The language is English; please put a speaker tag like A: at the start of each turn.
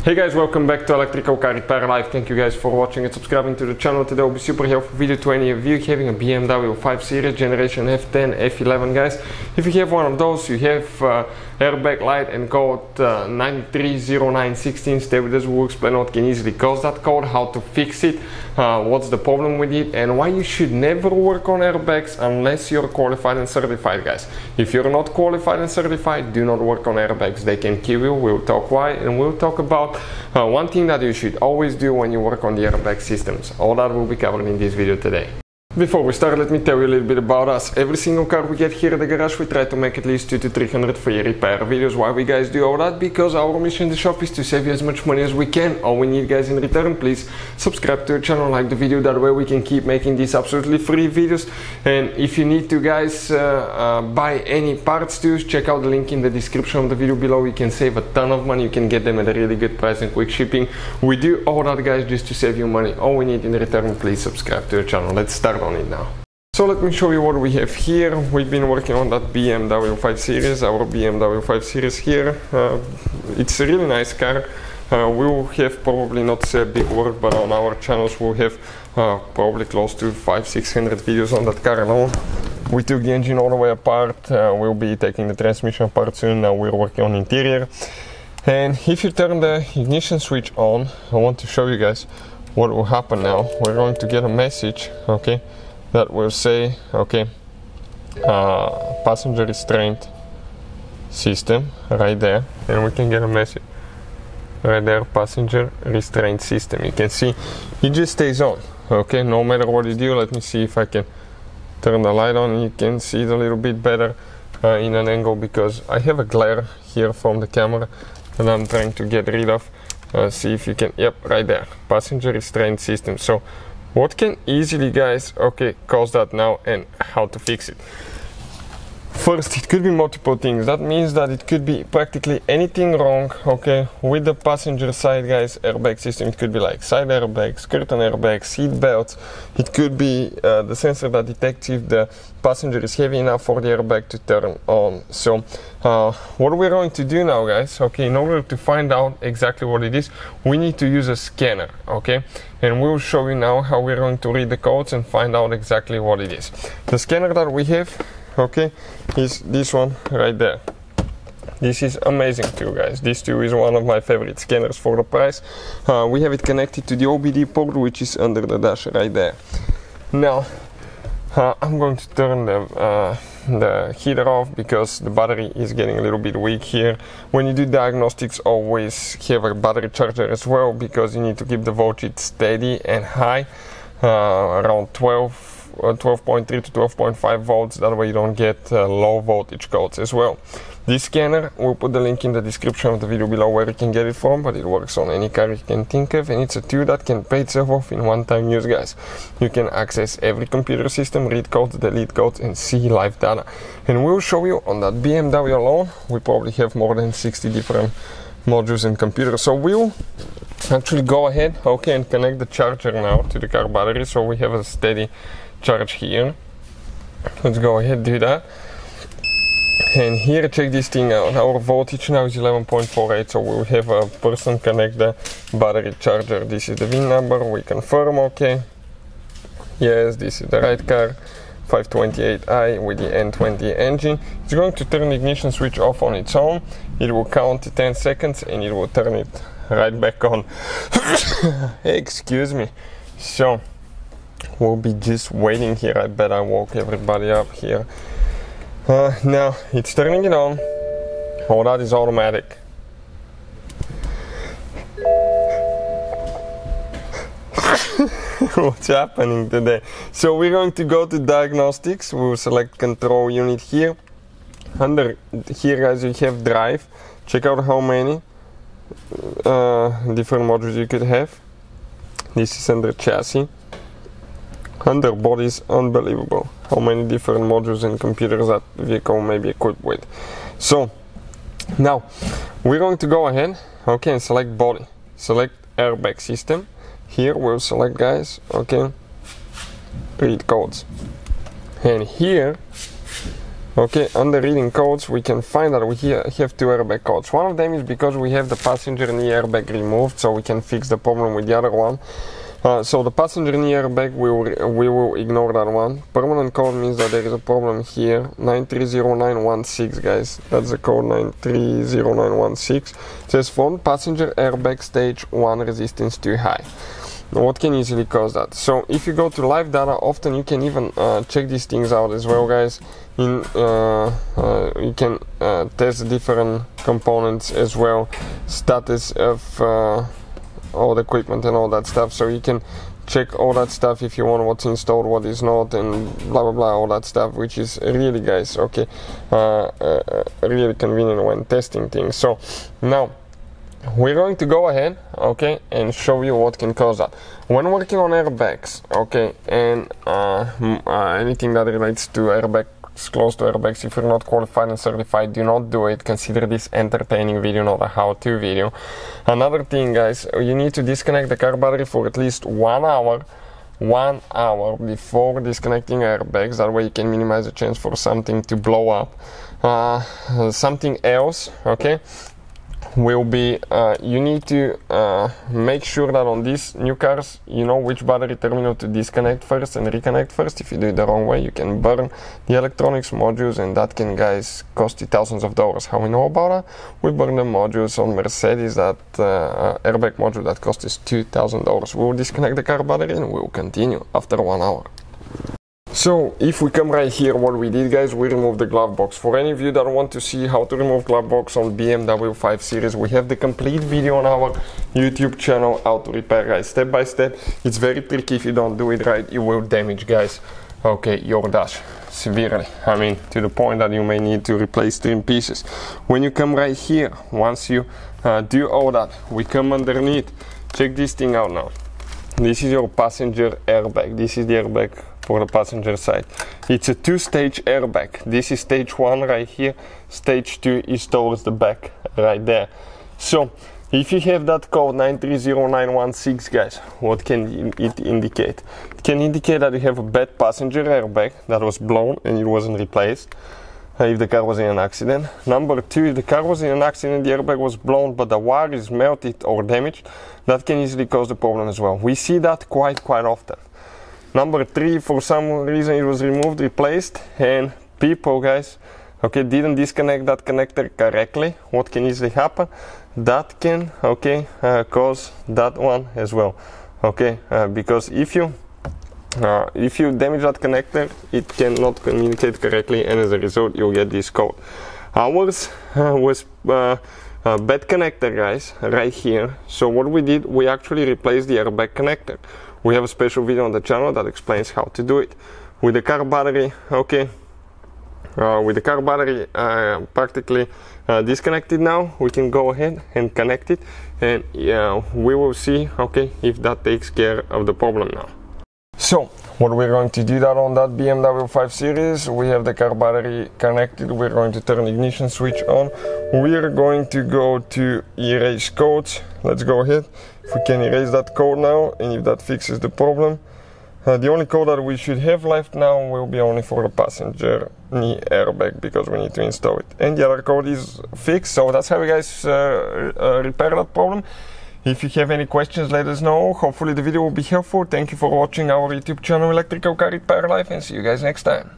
A: Hey guys, welcome back to Electrical Car Repair Live. Thank you guys for watching and subscribing to the channel. Today will be super helpful video to any of you having a BMW 5 Series generation F10 F11 guys. If you have one of those, you have airbag light and code 930916. Stay with us, we'll explain what can easily cause that code, how to fix it, what's the problem with it, and why you should never work on airbags unless you're qualified and certified guys. If you're not qualified and certified, do not work on airbags, they can kill you. We'll talk why, and we'll talk about one thing that you should always do when you work on the airbag systems. All that will be covered in this video today. Before we start, let me tell you a little bit about us. Every single car we get here at the garage, we try to make at least 200 to 300 free repair videos. Why we guys do all that? Because our mission in the shop is to save you as much money as we can. All we need guys in return, please subscribe to the channel, like the video, that way we can keep making these absolutely free videos. And if you need to guys buy any parts too, check out the link in the description of the video below. You can save a ton of money, you can get them at a really good price and quick shipping. We do all that guys just to save you money. All we need in return, please subscribe to the channel. Let's start on it now. So let me show you what we have here. We've been working on that BMW 5 Series, our BMW 5 Series here. It's a really nice car. We'll have probably not say big work, but on our channels we'll have probably close to 500-600 videos on that car alone. We took the engine all the way apart. We'll be taking the transmission apart soon. Now we're working on interior. And if you turn the ignition switch on, I want to show you guys what will happen now. We're going to get a message, okay, that will say, okay, passenger restraint system right there, and we can get a message right there, passenger restraint system. You can see it just stays on, okay, no matter what you do. Let me see if I can turn the light on. You can see it a little bit better in an angle because I have a glare here from the camera and I'm trying to get rid of. See if you can, yep, right there, passenger restraint system. So what can easily guys, okay, cause that now and how to fix it? First, it could be multiple things. That means that it could be practically anything wrong, okay, with the passenger side guys airbag system. It could be like side airbags, curtain airbags, seat belts. It could be the sensor that detects if the passenger is heavy enough for the airbag to turn on. So what we're going to do now guys, okay, in order to find out exactly what it is, we need to use a scanner, okay, and we'll show you now how we're going to read the codes and find out exactly what it is. The scanner that we have, okay, is this one right there. This is amazing too guys. This too is one of my favorite scanners for the price. We have it connected to the OBD port, which is under the dash right there. Now I'm going to turn the heater off because the battery is getting a little bit weak here. When you do diagnostics, always have a battery charger as well, because you need to keep the voltage steady and high, around 12.3 to 12.5 volts. That way you don't get low voltage codes as well. This scanner, we'll put the link in the description of the video below where you can get it from, but it works on any car you can think of, and it's a tool that can pay itself off in one-time use guys. You can access every computer system, read codes, delete codes, and see live data. And we'll show you on that BMW alone, we probably have more than 60 different modules and computers. So we'll actually go ahead, okay, and connect the charger now to the car battery, so we have a steady charge here. Let's go ahead and do that. And here, check this thing out. Our voltage now is 11.48, so we'll have a person connect the battery charger. This is the VIN number, we confirm, okay. Yes, this is the right car, 528i with the N20 engine. It's going to turn the ignition switch off on its own. It will count to 10 seconds and it will turn it right back on. Excuse me. So we'll be just waiting here. I bet I woke everybody up here. Now it's turning it on. All that is automatic. What's happening today? So we're going to go to diagnostics. We'll select control unit here. Under here guys you have drive. Check out how many different modules you could have. This is under chassis. Under body is unbelievable how many different modules and computers that vehicle may be equipped with. So now we're going to go ahead, okay, and select body, select airbag system. Here we'll select guys, okay, read codes, and here Okay, under reading codes, we can find that we have two airbag codes. One of them is because we have the passenger knee airbag removed, so we can fix the problem with the other one. So the passenger knee airbag, we will ignore that one. Permanent code means that there is a problem here. 930916, guys. That's the code, 930916. It says front passenger airbag stage 1 resistance too high. What can easily cause that? So if you go to live data, often you can even check these things out as well, guys. You can test different components as well, status of all the equipment and all that stuff, so you can check all that stuff if you want, what's installed, what is not, and blah blah blah, all that stuff, which is really, guys, okay, really convenient when testing things. So now we're going to go ahead, okay, and show you what can cause that. When working on airbags, okay, and anything that relates to airbags, close to airbags, if you're not qualified and certified, do not do it. Consider this entertaining video, not a how-to video. Another thing, guys, you need to disconnect the car battery for at least 1 hour before disconnecting airbags. That way you can minimize the chance for something to blow up. Something else, okay, will be you need to make sure that on these new cars you know which battery terminal to disconnect first and reconnect first. If you do it the wrong way, you can burn the electronics modules, and that can, guys, cost you thousands of dollars. How we know about that? We burn the modules on Mercedes, that airbag module that cost us $2,000. We'll disconnect the car battery and we'll continue after 1 hour. So if we come right here, what we did, guys, we removed the glove box. For any of you that want to see how to remove glove box on BMW 5 Series, we have the complete video on our YouTube channel, how to repair, guys, step by step. It's very tricky. If you don't do it right, you will damage, guys, okay, your dash severely. I mean, to the point that you may need to replace trim pieces. When you come right here, once you do all that, we come underneath. Check this thing out now. This is your passenger airbag. This is the airbag for the passenger side. It's a two-stage airbag. This is stage 1 right here. Stage 2 is towards the back right there. So if you have that code 930916, guys, what can it indicate? It can indicate that you have a bad passenger airbag that was blown and it wasn't replaced. If the car was in an accident. Number 2, if the car was in an accident, the airbag was blown but the wire is melted or damaged, that can easily cause the problem as well. We see that quite often. Number 3, for some reason it was removed, replaced, and people, guys, okay, didn't disconnect that connector correctly. What can easily happen? That can, okay, cause that one as well, okay, because if you damage that connector, it cannot communicate correctly, and as a result you'll get this code. Ours was bad connector, guys, right here. So what we did, we actually replaced the airbag connector. We have a special video on the channel that explains how to do it. With the car battery, okay, with the car battery practically disconnected now, we can go ahead and connect it, and we will see, okay, if that takes care of the problem now. So what we're going to do that on that BMW 5 Series, we have the car battery connected. We're going to turn ignition switch on. We're going to go to erase codes. Let's go ahead. If we can erase that code now, and if that fixes the problem. The only code that we should have left now will be only for the passenger knee airbag, because we need to install it. And the other code is fixed, so that's how you guys repair that problem. If you have any questions, let us know. Hopefully the video will be helpful. Thank you for watching our YouTube channel, Electrical Car Repair Life, and see you guys next time.